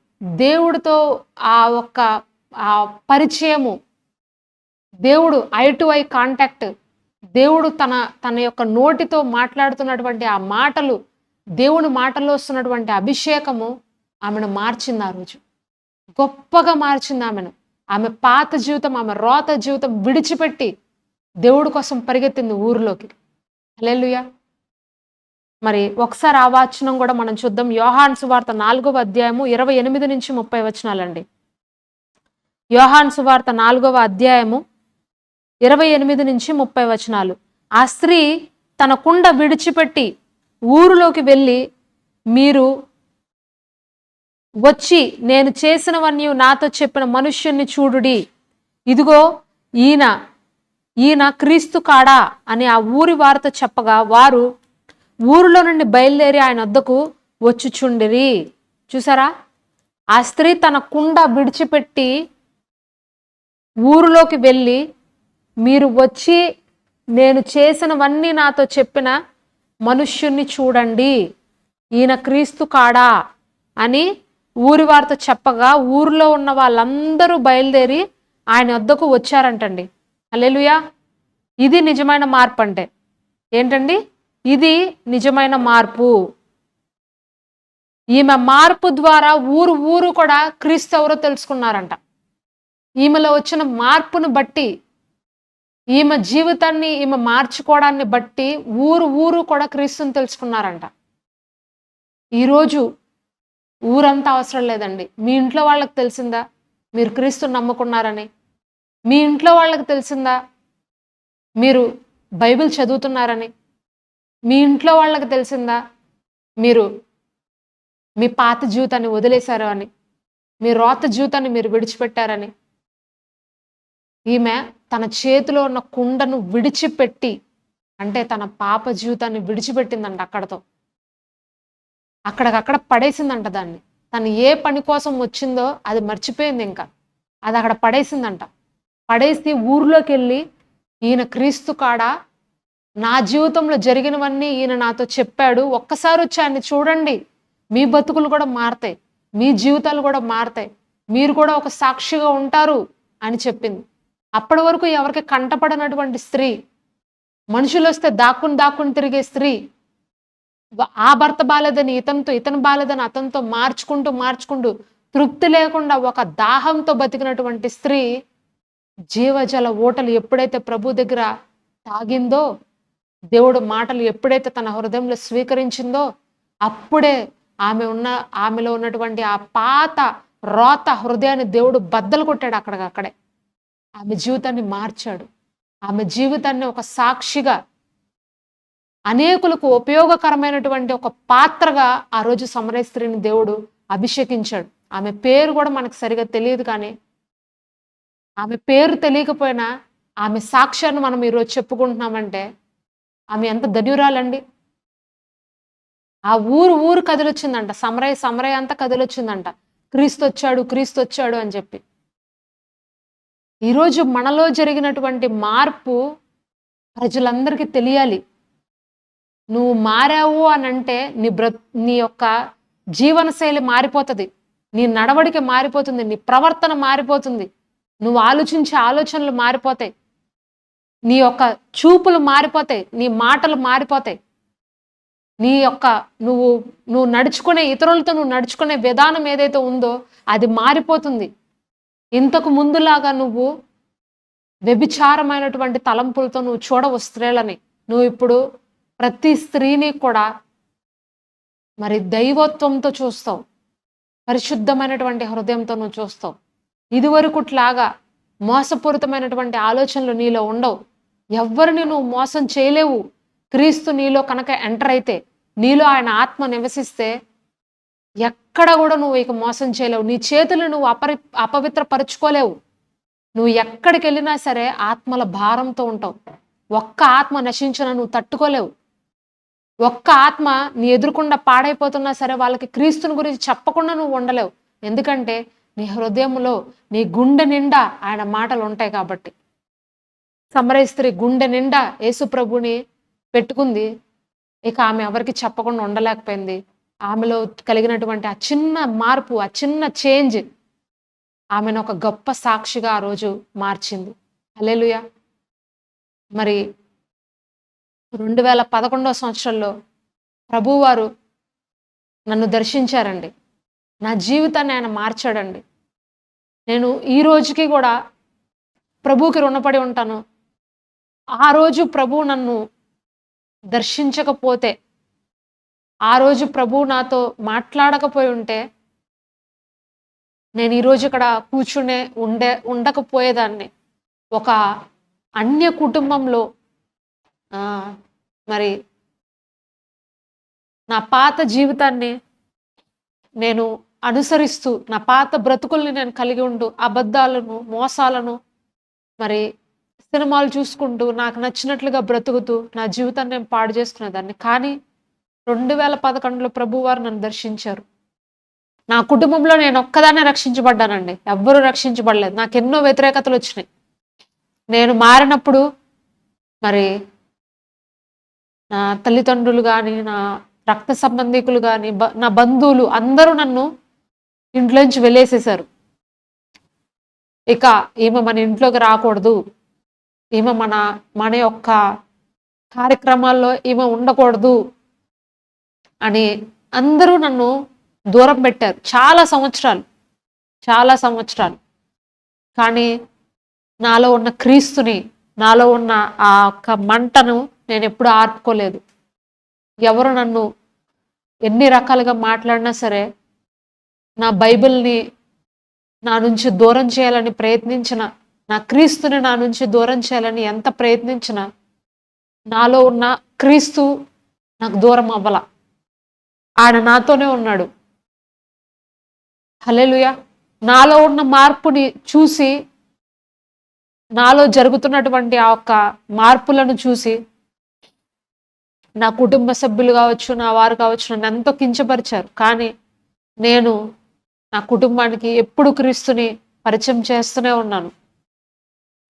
దేవుడితో ఆ పరిచయము, దేవుడు ఐ టు ఐ కాంటాక్ట్, దేవుడు తన యొక్క నోటితో మాట్లాడుతున్నటువంటి ఆ మాటలు, దేవుని మాటల్లో వస్తున్నటువంటి అభిషేకము ఆమెను మార్చింది. ఆ రోజు గొప్పగా మార్చింది ఆమెను. ఆమె పాత జీవితం, ఆమె రోత జీవితం విడిచిపెట్టి దేవుడి కోసం పరిగెత్తింది ఊరిలోకి. హల్లెలూయా. మరి ఒకసారి ఆ వచనం కూడా మనం చూద్దాం. యోహాను సువార్త 4వ అధ్యాయము 28 నుంచి 30 వచనాలండి. యోహాను సువార్త 4వ అధ్యాయము 28 నుంచి 30 వచనాలు. ఆ స్త్రీ తన కుండ విడిచిపెట్టి ఊరిలోకి వెళ్ళి, మీరు వచ్చి నేను చేసినవన్నీ నాతో చెప్పిన మనుష్యుణ్ణి చూడుడి, ఇదిగో ఈయన క్రీస్తు కాడా అని ఆ ఊరి వారితో చెప్పగా, వారు ఊరిలో నుండి బయలుదేరి ఆయన వద్దకు వచ్చుచుండిరి. చూసారా, ఆ స్త్రీ తన కుండ విడిచిపెట్టి ఊరిలోకి వెళ్ళి, మీరు వచ్చి నేను చేసినవన్నీ నాతో చెప్పిన మనుష్యుణ్ణి చూడండి, ఈయన క్రీస్తు కాడా అని ఊరి వారితో చెప్పగా, ఊరిలో ఉన్న వాళ్ళందరూ బయలుదేరి ఆయన వద్దకు వచ్చారంటండి. హల్లెలూయా. ఇది నిజమైన మార్పు అంటే ఏంటండి? ఇది నిజమైన మార్పు. ఈమె మార్పు ద్వారా ఊరు కూడా క్రీస్తు ఎవరో తెలుసుకున్నారంట. ఈమెలో వచ్చిన మార్పును బట్టి, ఈమె జీవితాన్ని ఈమె మార్చుకోవడాన్ని బట్టి ఊరు కూడా క్రీస్తుని తెలుసుకున్నారంట. ఈరోజు ఊరంతా అవసరం లేదండి. మీ ఇంట్లో వాళ్ళకి తెలిసిందా మీరు క్రీస్తుని నమ్ముకున్నారని? మీ ఇంట్లో వాళ్ళకి తెలిసిందా మీరు బైబిల్ చదువుతున్నారని? మీ ఇంట్లో వాళ్ళకి తెలిసిందా మీరు మీ పాత జీవితాన్ని వదిలేశారు అని, మీ రోత జీవితాన్ని మీరు విడిచిపెట్టారని? ఈమె తన చేతిలో ఉన్న కుండను విడిచిపెట్టి, అంటే తన పాప జీవితాన్ని విడిచిపెట్టిందంట. అక్కడికక్కడ పడేసిందంట దాన్ని. తను ఏ పని కోసం వచ్చిందో అది మర్చిపోయింది, ఇంకా అది అక్కడ పడేసిందంట. పడేసి ఊర్లోకి వెళ్ళి, ఈయన క్రీస్తు కాడా, నా జీవితంలో జరిగినవన్నీ ఈయన నాతో చెప్పాడు, ఒక్కసారి వచ్చి ఆయన్ని చూడండి, మీ బతుకులు కూడా మారతాయి, మీ జీవితాలు కూడా మారతాయి, మీరు కూడా ఒక సాక్షిగా ఉంటారు అని చెప్పింది. అప్పటి వరకు ఎవరికి కంటపడనటువంటి స్త్రీ, మనుషులు వస్తే దాక్కుని తిరిగే స్త్రీ, ఆ భర్త బాలేదని ఇతనితో, ఇతను బాలేదని అతనితో మార్చుకుంటూ తృప్తి లేకుండా ఒక దాహంతో బతికినటువంటి స్త్రీ జీవజల ఓటలు ఎప్పుడైతే ప్రభు దగ్గర తాగిందో, దేవుడు మాటలు ఎప్పుడైతే తన హృదయంలో స్వీకరించిందో, అప్పుడే ఆమెలో ఉన్నటువంటి ఆ పాత రోత హృదయాన్ని దేవుడు బద్దలు కొట్టాడు అక్కడే. ఆమె జీవితాన్ని మార్చాడు. ఆమె జీవితాన్ని ఒక సాక్షిగా, అనేకులకు ఉపయోగకరమైనటువంటి ఒక పాత్రగా ఆ రోజు సమరయ స్త్రీని దేవుడు అభిషేకించాడు. ఆమె పేరు కూడా మనకు సరిగా తెలియదు, కానీ ఆమె పేరు తెలియకపోయినా ఆమె సాక్ష్యాన్ని మనం ఈరోజు చెప్పుకుంటున్నామంటే ఆమె ఎంత ధన్యురాలండి. ఆ ఊరు కదిలొచ్చిందంట. సమరయ అంతా కదిలొచ్చిందంట. క్రీస్తు వచ్చాడు అని చెప్పి. ఈరోజు మనలో జరిగినటువంటి మార్పు ప్రజలందరికీ తెలియాలి. నువ్వు మారావు అని అంటే నీ యొక్క జీవనశైలి మారిపోతుంది, నీ నడవడిక మారిపోతుంది, నీ ప్రవర్తన మారిపోతుంది, నువ్వు ఆలోచించే ఆలోచనలు మారిపోతాయి, నీ యొక్క చూపులు మారిపోతాయి, నీ మాటలు మారిపోతాయి, నీ యొక్క నువ్వు నడుచుకునే ఇతరులతో నువ్వు నడుచుకునే విధానం ఏదైతే ఉందో అది మారిపోతుంది. ఇంతకు ముందులాగా నువ్వు వ్యభిచారమైనటువంటి తలంపులతో నువ్వు చూడవు స్త్రీలని. నువ్వు ఇప్పుడు ప్రతి స్త్రీని కూడా మరి దైవత్వంతో చూస్తావు, పరిశుద్ధమైనటువంటి హృదయంతో నువ్వు చూస్తావు. ఇదివరకుట్లాగా మోసపూరితమైనటువంటి ఆలోచనలు నీలో ఉండవు. ఎవ్వరిని నువ్వు మోసం చేయలేవు. క్రీస్తు నీలో కనుక ఎంటర్ అయితే, నీలో ఆయన ఆత్మ నివసిస్తే ఎక్కడ కూడా నువ్వు ఇక మోసం చేయలేవు. నీ చేతులు నువ్వు అపవిత్రపరుచుకోలేవు. నువ్వు ఎక్కడికి వెళ్ళినా సరే ఆత్మల భారంతో ఉంటావు. ఒక్క ఆత్మ నశించిన నువ్వు తట్టుకోలేవు. ఒక్క ఆత్మ నీ ఎదురుకుండా పాడైపోతున్నా సరే వాళ్ళకి క్రీస్తుని గురించి చెప్పకుండా నువ్వు ఉండలేవు. ఎందుకంటే నీ హృదయంలో, నీ గుండె నిండా ఆయన మాటలు ఉంటాయి కాబట్టి. సమరయ స్త్రీ గుండె నిండా యేసు ప్రభుని పెట్టుకుంది. ఇక ఆమె ఎవరికి చెప్పకుండా ఉండలేకపోయింది. ఆమెలో కలిగినటువంటి ఆ చిన్న మార్పు, ఆ చిన్న చేంజ్ ఆమెను ఒక గొప్ప సాక్షిగా ఆ రోజు మార్చింది. హల్లెలూయా. మరి 2011 సంవత్సరంలో ప్రభువారు నన్ను దర్శించారండి. నా జీవితాన్ని ఆయన మార్చాడండి. నేను ఈ రోజుకి కూడా ప్రభువుకి రుణపడి ఉంటాను. ఆ రోజు ప్రభువు నన్ను దర్శించకపోతే, ఆ రోజు ప్రభువు నాతో మాట్లాడకపోయి ఉంటే నేను ఈరోజు ఇక్కడ ఉండకపోయేదాన్ని. ఒక అన్య కుటుంబంలో మరి నా పాత జీవితాన్ని నేను అనుసరిస్తూ, నా పాత బ్రతుకుల్ని నేను కలిగి ఉంటూ, అబద్ధాలను, మోసాలను, మరి సినిమాలు చూసుకుంటూ, నాకు నచ్చినట్లుగా బ్రతుకుతూ నా జీవితాన్ని నేను పాడు చేసుకునేదాన్ని. కానీ 2011లో ప్రభువారు నన్ను దర్శించారు. నా కుటుంబంలో నేను ఒక్కదాన్నే రక్షించబడ్డానండి. ఎవ్వరూ రక్షించబడలేదు. నాకు ఎన్నో వ్యతిరేకతలు వచ్చినాయి. నేను మారినప్పుడు మరి నా తల్లిదండ్రులు కానీ, నా రక్త సంబంధికులు కానీ, నా బంధువులు అందరూ నన్ను ఇంట్లోంచి వెళ్ళేసేశారు. ఇక ఈమె మన ఇంట్లోకి రాకూడదు, ఈమె మన యొక్క కార్యక్రమాల్లో ఈమె ఉండకూడదు అని అందరూ నన్ను దూరం పెట్టారు చాలా సంవత్సరాలు. కానీ నాలో ఉన్న క్రీస్తుని, నాలో ఉన్న ఆ యొక్క మంటను నేను ఎప్పుడు ఆర్పుకోలేదు. ఎవరు నన్ను ఎన్ని రకాలుగా మాట్లాడినా సరే, నా బైబిల్ని నా నుంచి దూరం చేయాలని ప్రయత్నించిన, నా క్రీస్తుని నా నుంచి దూరం చేయాలని ఎంత ప్రయత్నించినా నాలో ఉన్న క్రీస్తు నాకు దూరం అవ్వల. ఆయన నాతోనే ఉన్నాడు. హల్లెలూయా. నాలో ఉన్న మార్పుని చూసి, నాలో జరుగుతున్నటువంటి ఆ యొక్క మార్పులను చూసి నా కుటుంబ సభ్యులు కావచ్చు, నా వారు కావచ్చు నన్ను ఎంతో కించపరిచారు. కానీ నేను నా కుటుంబానికి ఎప్పుడు క్రీస్తుని పరిచయం చేస్తూనే ఉన్నాను.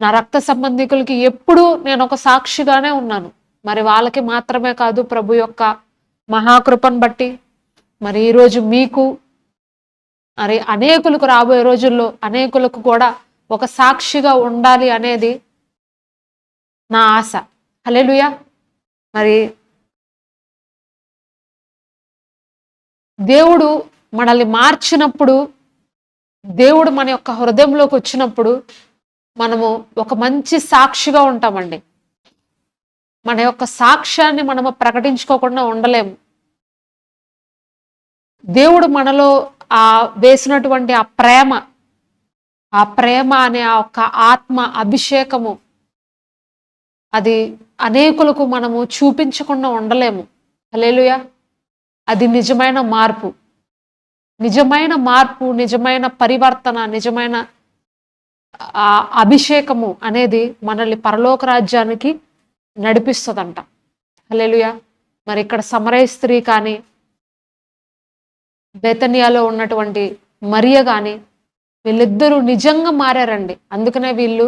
నా రక్త సంబంధికులకి ఎప్పుడూ నేను ఒక సాక్షిగానే ఉన్నాను. మరి వాళ్ళకి మాత్రమే కాదు, ప్రభు యొక్క మహాకృపను బట్టి మరి ఈరోజు మీకు, మరి అనేకులకు రాబోయే రోజుల్లో అనేకులకు కూడా ఒక సాక్షిగా ఉండాలి అనేది నా ఆశ. హల్లెలూయా. మరి దేవుడు మనల్ని మార్చినప్పుడు, దేవుడు మన యొక్క హృదయంలోకి వచ్చినప్పుడు మనము ఒక మంచి సాక్షిగా ఉంటామండి. మన యొక్క సాక్ష్యాన్ని మనము ప్రకటించుకోకుండా ఉండలేము. దేవుడు మనలో వేసినటువంటి ఆ ప్రేమ, ఆ ప్రేమ అనే ఆ ఒక్క ఆత్మ అభిషేకము అది అనేకులకు మనము చూపించకుండా ఉండలేము. హల్లెలూయా. అది నిజమైన మార్పు, నిజమైన పరివర్తన, నిజమైన ఆ అభిషేకము అనేది మనల్ని పరలోక రాజ్యానికి నడిపిస్తుందంట. హల్లెలూయా. మరి ఇక్కడ సమరయ స్త్రీ కానీ, బేతనియాలో ఉన్నటువంటి మరియ కానీ, వీళ్ళిద్దరూ నిజంగా మారారండి. అందుకనే వీళ్ళు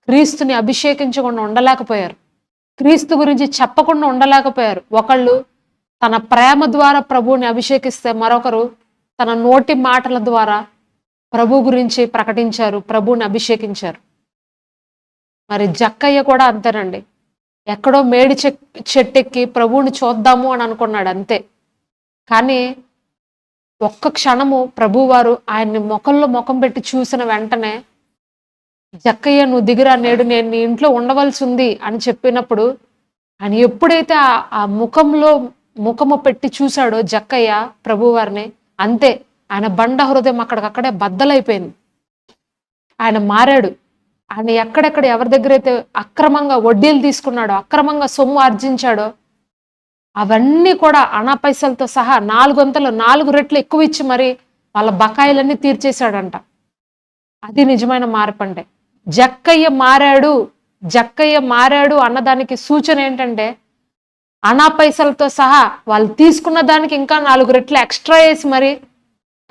క్రీస్తుని అభిషేకించకుండా ఉండలేకపోయారు, క్రీస్తు గురించి చెప్పకుండా ఉండలేకపోయారు. ఒకళ్ళు తన ప్రేమ ద్వారా ప్రభువుని అభిషేకిస్తే, మరొకరు తన నోటి మాటల ద్వారా ప్రభు గురించి ప్రకటించారు, ప్రభువుని అభిషేకించారు. మరి జక్కయ్య కూడా అంతేనండి. ఎక్కడో మేడి చెట్టెక్కి ప్రభువుని చూద్దాము అని అనుకున్నాడు అంతే. కానీ ఒక్క క్షణము ప్రభువారు ఆయన్ని ముఖంలో ముఖం పెట్టి చూసిన వెంటనే, జక్కయ్య నువ్వు దిగిరా, నేడు నేను నీ ఇంట్లో ఉండవలసి ఉంది అని చెప్పినప్పుడు, ఆయన ఎప్పుడైతే ఆ ముఖము పెట్టి చూశాడో జక్కయ్య ప్రభువారిని, అంతే ఆయన బండ హృదయం అక్కడికక్కడే బద్దలైపోయింది. ఆయన మారాడు. ఆయన ఎక్కడెక్కడ ఎవరి దగ్గర అయితే అక్రమంగా వడ్డీలు తీసుకున్నాడో, అక్రమంగా సొమ్ము ఆర్జించాడో, అవన్నీ కూడా అనా పైసలతో సహా 4 రెట్లు ఎక్కువ ఇచ్చి మరి వాళ్ళ బకాయిలన్నీ తీర్చేశాడంట. అది నిజమైన మార్పు అంటే. జక్కయ్య మారాడు అన్నదానికి సూచన ఏంటంటే, అనా పైసలతో సహా వాళ్ళు తీసుకున్న దానికి ఇంకా 4 రెట్లు ఎక్స్ట్రా వేసి మరి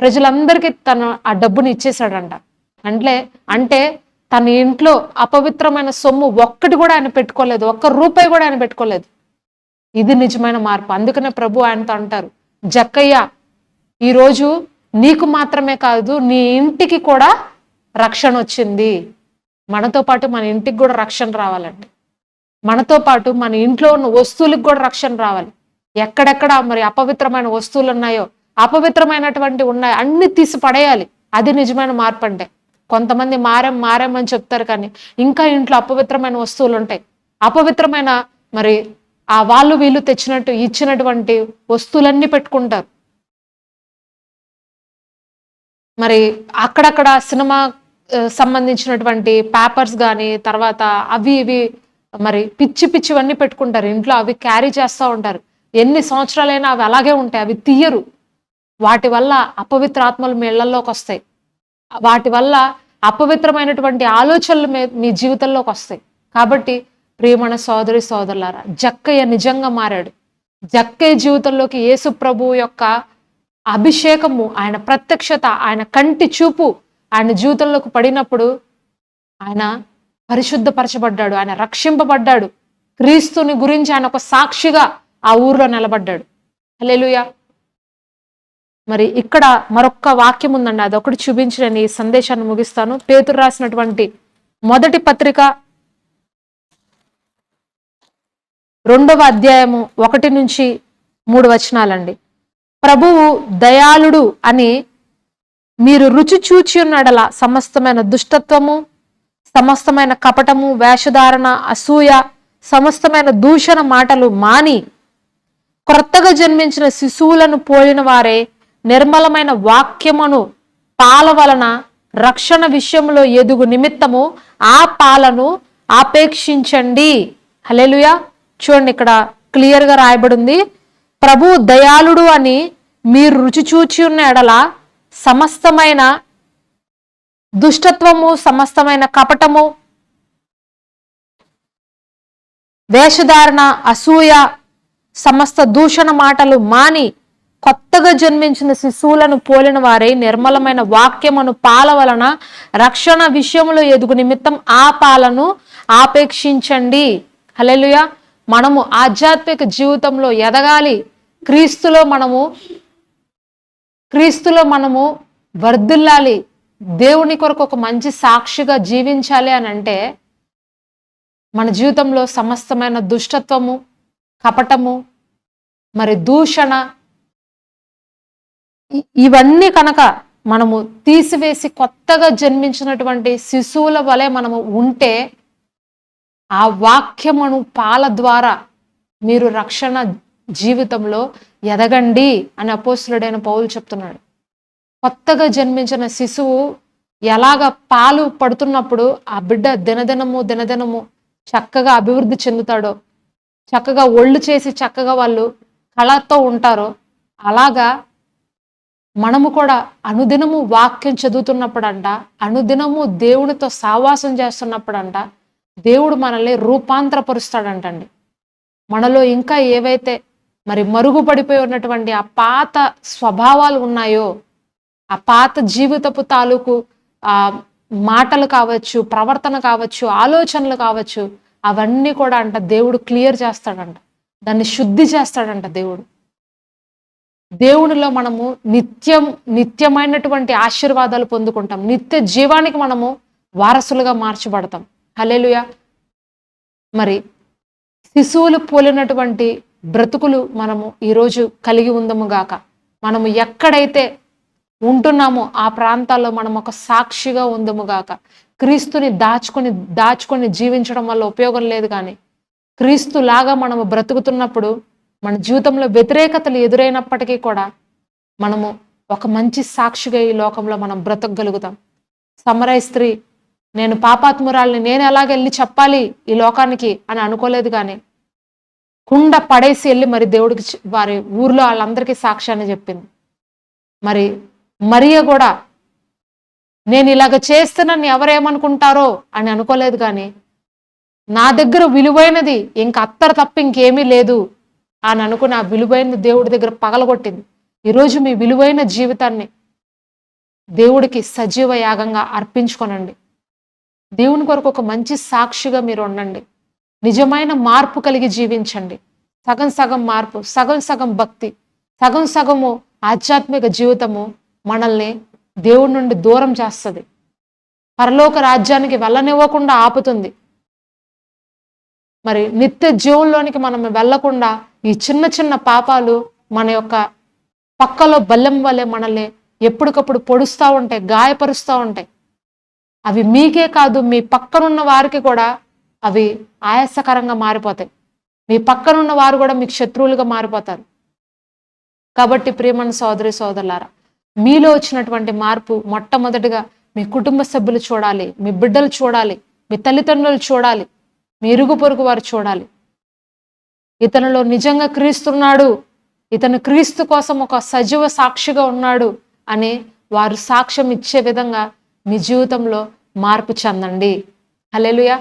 ప్రజలందరికీ తను ఆ డబ్బుని ఇచ్చేశాడంట. అంటే తన ఇంట్లో అపవిత్రమైన సొమ్ము ఒక్కటి కూడా ఆయన పెట్టుకోలేదు, ఒక్క రూపాయి కూడా ఆయన పెట్టుకోలేదు. ఇది నిజమైన మార్పు. అందుకనే ప్రభు ఆయనతో అంటారు, జక్కయ్య ఈరోజు నీకు మాత్రమే కాదు, నీ ఇంటికి కూడా రక్షణ వచ్చింది. మనతో పాటు మన ఇంటికి కూడా రక్షణ రావాలండి. మనతో పాటు మన ఇంట్లో ఉన్న వస్తువులకు కూడా రక్షణ రావాలి. ఎక్కడెక్కడ మరి అపవిత్రమైన వస్తువులు ఉన్నాయో, అపవిత్రమైనటువంటి ఉన్నాయి అన్ని తీసి పడేయాలి. అది నిజమైన మార్పు అంటే. కొంతమంది మారామని చెప్తారు, కానీ ఇంకా ఇంట్లో అపవిత్రమైన వస్తువులు ఉంటాయి. అపవిత్రమైన మరి ఆ వాళ్ళు వీళ్ళు ఇచ్చినటువంటి వస్తువులన్నీ పెట్టుకుంటారు. మరి అక్కడక్కడ సినిమా సంబంధించినటువంటి పేపర్స్ కానీ, తర్వాత అవి ఇవి మరి పిచ్చివన్నీ పెట్టుకుంటారు ఇంట్లో. అవి క్యారీ చేస్తూ ఉంటారు. ఎన్ని సంవత్సరాలైనా అవి అలాగే ఉంటాయి, అవి తీయరు. వాటి వల్ల అపవిత్ర ఆత్మలు మీ ఇళ్లలోకి వస్తాయి. వాటి వల్ల అపవిత్రమైనటువంటి ఆలోచనలు మీ జీవితంలోకి వస్తాయి. కాబట్టి ప్రియమైన సోదరి సోదరులారా, జక్కయ్య నిజంగా మారాడు. జక్కయ్య జీవితంలోకి యేసు ప్రభు యొక్క అభిషేకము, ఆయన ప్రత్యక్షత, ఆయన కంటి చూపు ఆయన జీవితంలోకి పడినప్పుడు ఆయన పరిశుద్ధపరచబడ్డాడు, ఆయన రక్షింపబడ్డాడు. క్రీస్తుని గురించి ఆయన ఒక సాక్షిగా ఆ ఊర్లో నిలబడ్డాడు. హల్లెలూయా. మరి ఇక్కడ మరొక్క వాక్యం ఉందండి, అదొకటి చూపించి నేను ఈ సందేశాన్ని ముగిస్తాను. పేతురు రాసినటువంటి మొదటి పత్రిక 2వ అధ్యాయము 1-3 వచనాలండి. ప్రభువు దయాళుడు అని మీరు రుచి చూచి ఉన్నడల సమస్తమైన దుష్టత్వము, సమస్తమైన కపటము, వేషధారణ, అసూయ, సమస్తమైన దూషణ మాటలు మాని క్రొత్తగా జన్మించిన శిశువులను పోలిన వారే నిర్మలమైన వాక్యమును పాల వలన రక్షణ విషయంలో ఎదుగు నిమిత్తము ఆ పాలను ఆపేక్షించండి. హల్లెలూయా. చూడండి, ఇక్కడ క్లియర్గా రాయబడింది, ప్రభు దయాళుడు అని మీరు రుచి చూచి ఉన్న ఎడల సమస్తమైన దుష్టత్వము, సమస్తమైన కపటము, వేషధారణ, అసూయ, సమస్త దూషణ మాటలు మాని కొత్తగా జన్మించిన శిశువులను పోలిన వారే నిర్మలమైన వాక్యమును పాల వలన రక్షణ విషయంలో ఎదుగు నిమిత్తం ఆ పాలను ఆపేక్షించండి. హల్లెలూయా. మనము ఆధ్యాత్మిక జీవితంలో ఎదగాలి, క్రీస్తులో మనము వర్ధిల్లాలి, దేవుని కొరకు ఒక మంచి సాక్షిగా జీవించాలి అని అంటే మన జీవితంలో సమస్తమైన దుష్టత్వము, కపటము, మరి దూషణ, ఇవన్నీ కనుక మనము తీసివేసి కొత్తగా జన్మించినటువంటి శిశువుల వలె మనము ఉంటే, ఆ వాక్యమును పాల ద్వారా మీరు రక్షణ జీవితంలో ఎదగండి అని అపోస్తలుడైన పౌలు చెప్తున్నాడు. కొత్తగా జన్మించిన శిశువు ఎలాగ పాలు పడుతున్నప్పుడు ఆ బిడ్డ దినదినము దినదినము చక్కగా అభివృద్ధి చెందుతాడో, చక్కగా ఒళ్ళు చేసి చక్కగా వాళ్ళు కళతో ఉంటారో, అలాగా మనము కూడా అనుదినము వాక్యం చదువుతున్నప్పుడంట, అనుదినము దేవునితో సావాసం చేస్తున్నప్పుడంట, దేవుడు మనల్ని రూపాంతరపరుస్తాడంటండి. మనలో ఇంకా ఏవైతే మరి మరుగుపడిపోయి ఉన్నటువంటి ఆ పాత స్వభావాలు ఉన్నాయో, ఆ పాత జీవితపు తాలూకు ఆ మాటలు కావచ్చు, ప్రవర్తన కావచ్చు, ఆలోచనలు కావచ్చు, అవన్నీ కూడా అంట దేవుడు క్లియర్ చేస్తాడంట. దాన్ని శుద్ధి చేస్తాడంట దేవుడు. దేవునిలో మనము నిత్యమైనటువంటి ఆశీర్వాదాలు పొందుకుంటాం. నిత్య జీవానికి మనము వారసులుగా మార్చబడతాం. హల్లెలూయా. మరి శిశువులు పోలినటువంటి బ్రతుకులు మనము ఈరోజు కలిగి ఉందము గాక. మనము ఎక్కడైతే ఉంటున్నామో ఆ ప్రాంతాల్లో మనం ఒక సాక్షిగా ఉందము గాక. క్రీస్తుని దాచుకొని జీవించడం వల్ల ఉపయోగం లేదు. కానీ క్రీస్తులాగా మనము బ్రతుకుతున్నప్పుడు మన జీవితంలో వ్యతిరేకతలు ఎదురైనప్పటికీ కూడా మనము ఒక మంచి సాక్షిగా ఈ లోకంలో మనం బ్రతకగలుగుతాం. సమరయ స్త్రీ, నేను పాపాత్మురాల్ని, నేను ఎలాగెళ్ళి చెప్పాలి ఈ లోకానికి అని అనుకోలేదు. కానీ కుండ పడేసి వెళ్ళి మరి దేవుడికి వారి ఊర్లో వాళ్ళందరికీ సాక్ష్యాన్ని చెప్పింది. మరి మరియ కూడా నేను ఇలాగ చేస్తున్నాను ఎవరేమనుకుంటారో అని అనుకోలేదు. కానీ నా దగ్గర విలువైనది ఇంక అత్తరు తప్ప ఇంకేమీ లేదు అని అనుకుని ఆ విలువైన దేవుడి దగ్గర పగలగొట్టింది. ఈరోజు మీ విలువైన జీవితాన్ని దేవుడికి సజీవ యాగంగా అర్పించుకొనండి. దేవుని కొరకు ఒక మంచి సాక్షిగా మీరు ఉండండి. నిజమైన మార్పు కలిగి జీవించండి. సగం సగం మార్పు, సగం సగం భక్తి, సగం సగము ఆధ్యాత్మిక జీవితము మనల్ని దేవుడి నుండి దూరం చేస్తుంది. పరలోక రాజ్యానికి వెళ్ళనివ్వకుండా ఆపుతుంది. మరి నిత్య జీవంలోనికి మనం వెళ్లకుండా ఈ చిన్న చిన్న పాపాలు మన యొక్క పక్కలో బల్లెం వల్లే మనల్ని ఎప్పటికప్పుడు పొడుస్తూ ఉంటాయి, గాయపరుస్తూ ఉంటాయి. అవి మీకే కాదు, మీ పక్కనున్న వారికి కూడా అవి ఆయాసకరంగా మారిపోతాయి. మీ పక్కనున్న వారు కూడా మీకు శత్రువులుగా మారిపోతారు. కాబట్టి ప్రియమైన సోదరి సోదరులారా, మీలో వచ్చినటువంటి మార్పు మొట్టమొదటిగా మీ కుటుంబ సభ్యులు చూడాలి, మీ బిడ్డలు చూడాలి, మీ తల్లిదండ్రులు చూడాలి, మీ ఇరుగు పొరుగు వారు చూడాలి. ఇతనిలో నిజంగా క్రీస్తున్నాడు, ఇతను క్రీస్తు కోసం ఒక సజీవ సాక్షిగా ఉన్నాడు అని వారు సాక్ష్యం ఇచ్చే విధంగా మీ జీవితంలో మార్పు చెందండి. హల్లెలూయా.